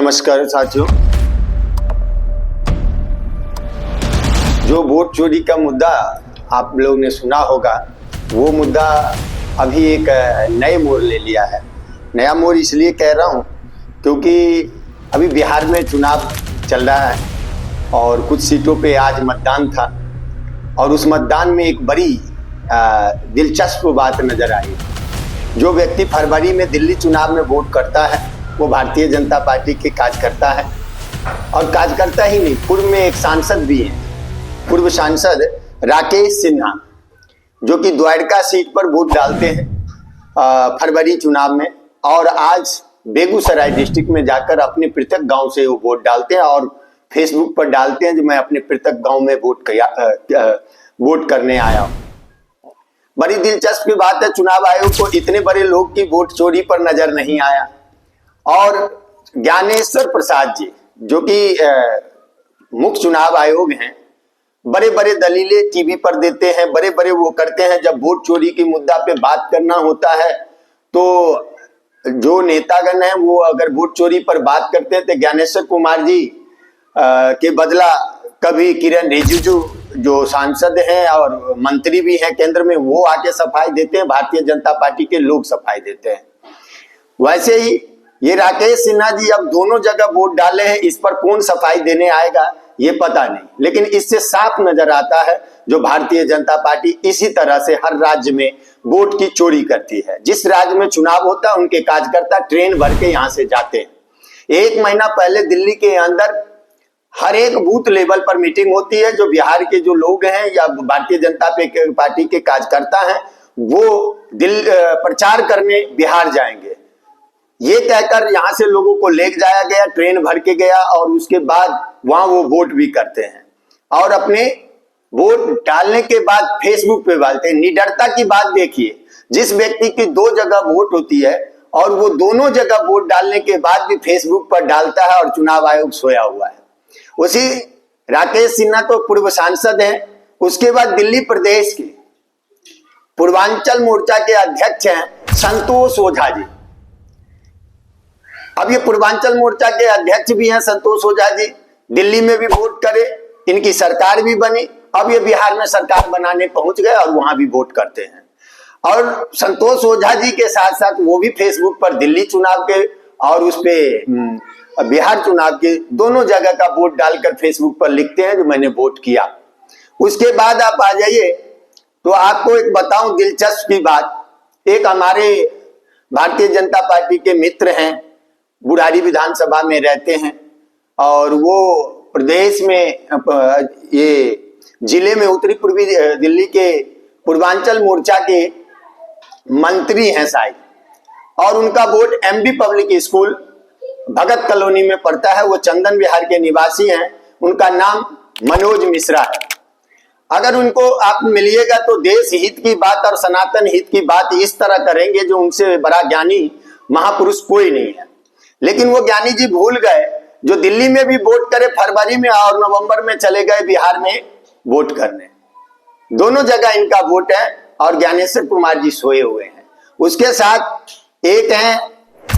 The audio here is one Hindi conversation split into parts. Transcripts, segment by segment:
नमस्कार साथियों। जो वोट चोरी का मुद्दा आप लोग ने सुना होगा, वो मुद्दा अभी एक नए मोड़ ले लिया है। नया मोड़ इसलिए कह रहा हूँ क्योंकि अभी बिहार में चुनाव चल रहा है और कुछ सीटों पे आज मतदान था और उस मतदान में एक बड़ी दिलचस्प बात नजर आई। जो व्यक्ति फरवरी में दिल्ली चुनाव में वोट करता है वो भारतीय जनता पार्टी के कार्यकर्ता है और कार्यकर्ता ही नहीं, पूर्व में एक सांसद भी हैं। पूर्व सांसद राकेश सिन्हा जो कि द्वारका सीट पर वोट डालते हैं फरवरी चुनाव में, और आज बेगूसराय डिस्ट्रिक्ट में जाकर अपने पृथक गांव से वो वोट डालते हैं और फेसबुक पर डालते हैं जो मैं अपने पृथक गांव में वोट करने आया हूँ। बड़ी दिलचस्प की बात है, चुनाव आयोग को इतने बड़े लोग की वोट चोरी पर नजर नहीं आया। और ज्ञानेश्वर प्रसाद जी जो कि मुख्य चुनाव आयोग हैं, बड़े बड़े दलीलें टीवी पर देते हैं, बड़े बड़े वो करते हैं। जब वोट चोरी की मुद्दा पे बात करना होता है तो जो नेतागण हैं वो अगर वोट चोरी पर बात करते हैं तो ज्ञानेश्वर कुमार जी के बदला कभी किरण रिजिजू जो सांसद हैं और मंत्री भी हैं केंद्र में, वो आके सफाई देते हैं, भारतीय जनता पार्टी के लोग सफाई देते हैं। वैसे ही ये राकेश सिन्हा जी अब दोनों जगह वोट डाले हैं, इस पर कौन सफाई देने आएगा ये पता नहीं, लेकिन इससे साफ नजर आता है जो भारतीय जनता पार्टी इसी तरह से हर राज्य में वोट की चोरी करती है। जिस राज्य में चुनाव होता है उनके कार्यकर्ता ट्रेन भर के यहां से जाते हैं। एक महीना पहले दिल्ली के अंदर हर एक बूथ लेवल पर मीटिंग होती है। जो बिहार के जो लोग हैं या भारतीय जनता पार्टी के कार्यकर्ता हैं वो प्रचार करने बिहार जाएंगे, ये कहकर यहां से लोगों को ले जाया गया, ट्रेन भर के गया और उसके बाद वहां वो वोट भी करते हैं और अपने वोट डालने के बाद फेसबुक पे डालते हैं। निडरता की बात देखिए, जिस व्यक्ति की दो जगह वोट होती है और वो दोनों जगह वोट डालने के बाद भी फेसबुक पर डालता है और चुनाव आयोग सोया हुआ है। उसी राकेश सिन्हा तो पूर्व सांसद हैं, उसके बाद दिल्ली प्रदेश के पूर्वांचल मोर्चा के अध्यक्ष हैं संतोष ओझा जी। अब ये पूर्वांचल मोर्चा के अध्यक्ष भी हैं संतोष ओझा जी, दिल्ली में भी वोट करे, इनकी सरकार भी बनी, अब ये बिहार में सरकार बनाने पहुंच गए और वहां भी वोट करते हैं। और संतोष ओझा जी के साथ साथ वो भी फेसबुक पर दिल्ली चुनाव के और उस पे बिहार चुनाव के दोनों जगह का वोट डालकर फेसबुक पर लिखते हैं जो मैंने वोट किया। उसके बाद आप आ जाइए तो आपको एक बताऊं दिलचस्प की बात, एक हमारे भारतीय जनता पार्टी के मित्र हैं, बुरारी विधानसभा में रहते हैं और वो प्रदेश में ये जिले में उत्तरी पूर्वी दिल्ली के पूर्वांचल मोर्चा के मंत्री हैं शायद, और उनका वोट एमबी पब्लिक स्कूल भगत कॉलोनी में पड़ता है। वो चंदन विहार के निवासी हैं, उनका नाम मनोज मिश्रा है। अगर उनको आप मिलिएगा तो देश हित की बात और सनातन हित की बात इस तरह करेंगे जो उनसे बड़ा ज्ञानी महापुरुष कोई नहीं है। लेकिन वो ज्ञानी जी भूल गए जो दिल्ली में भी वोट करे फरवरी में और नवंबर में चले गए बिहार में वोट करने, दोनों जगह इनका वोट है और ज्ञानेश्वर कुमार जी सोए हुए हैं। उसके साथ एक हैं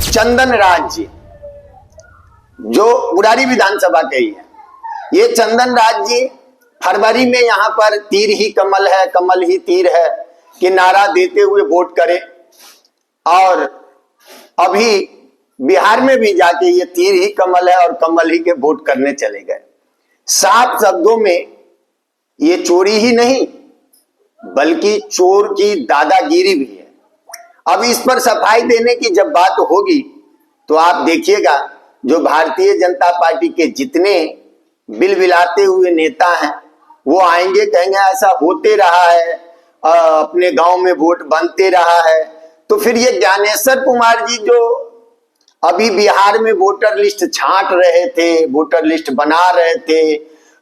चंदन राज जी जो बुरारी विधानसभा के ही है। ये चंदन राज जी फरवरी में यहाँ पर तीर ही कमल है, कमल ही तीर है कि नारा देते हुए वोट करे, और अभी बिहार में भी जाके ये तीर ही कमल है और कमल ही के वोट करने चले गए। साफ शब्दों में ये चोरी ही नहीं बल्कि चोर की दादागिरी भी है। अब इस पर सफाई देने की जब बात होगी तो आप देखिएगा जो भारतीय जनता पार्टी के जितने बिलबिलाते हुए नेता हैं वो आएंगे, कहेंगे ऐसा होते रहा है, अपने गांव में वोट बनते रहा है। तो फिर ये ज्ञानेश्वर कुमार जी जो अभी बिहार में वोटर लिस्ट छांट रहे थे, वोटर लिस्ट बना रहे थे,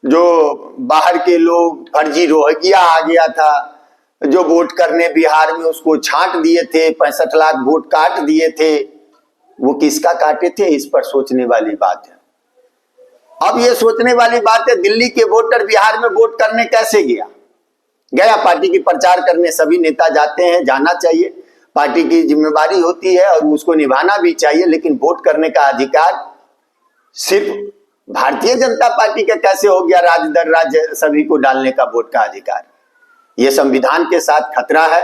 जो बाहर के लोग फर्जी रोहैया आ गया था जो वोट करने बिहार में, उसको छांट दिए थे, 65 लाख वोट काट दिए थे। वो किसका काटे थे, इस पर सोचने वाली बात है। अब ये सोचने वाली बात है दिल्ली के वोटर बिहार में वोट करने कैसे गया पार्टी की प्रचार करने सभी नेता जाते हैं, जाना चाहिए, पार्टी की जिम्मेदारी होती है और उसको निभाना भी चाहिए, लेकिन वोट करने का अधिकार सिर्फ भारतीय जनता पार्टी का कैसे हो गया राज्य दर राज्य सभी को डालने का वोट का अधिकार? यह संविधान के साथ खतरा है।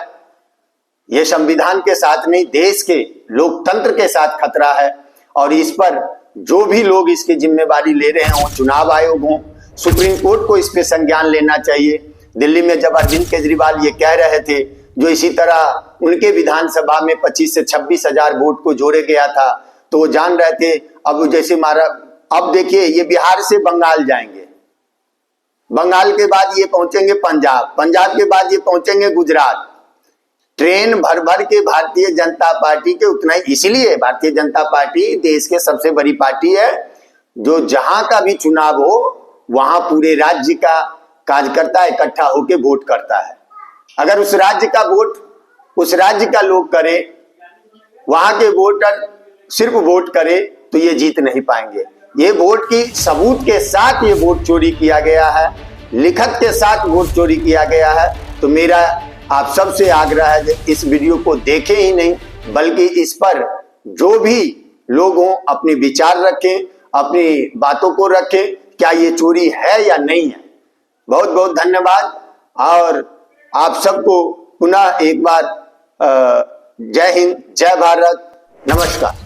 यह संविधान के साथ नहीं, देश के लोकतंत्र के साथ खतरा है। और इस पर जो भी लोग इसकी जिम्मेवारी ले रहे हैं, वो चुनाव आयोग हो, सुप्रीम कोर्ट को इस पे संज्ञान लेना चाहिए। दिल्ली में जब अरविंद केजरीवाल ये कह रहे थे, जो इसी तरह उनके विधानसभा में 25 से 26 हजार वोट को जोड़े गया था, तो वो जान रहे थे अब जैसे अब देखिए ये बिहार से बंगाल जाएंगे, बंगाल के बाद ये पहुंचेंगे पंजाब, पंजाब के बाद ये पहुंचेंगे गुजरात। ट्रेन भर भर के भारतीय जनता पार्टी के उतना ही, इसलिए भारतीय जनता पार्टी देश के सबसे बड़ी पार्टी है, जो जहां का भी चुनाव हो वहां पूरे राज्य का कार्यकर्ता इकट्ठा होकर वोट करता है। अगर उस राज्य का वोट उस राज्य का लोग करे, वहां के वोटर सिर्फ वोट करे, तो ये जीत नहीं पाएंगे। ये वोट की सबूत के साथ ये वोट चोरी किया गया है, लिखत के साथ वोट चोरी किया गया है। तो मेरा आप सबसे आग्रह है कि इस वीडियो को देखें ही नहीं, बल्कि इस पर जो भी लोग हों अपने विचार रखें, अपनी बातों को रखें, क्या ये चोरी है या नहीं है। बहुत बहुत धन्यवाद। और आप सबको पुनः एक बार जय हिंद, जय भारत, नमस्कार।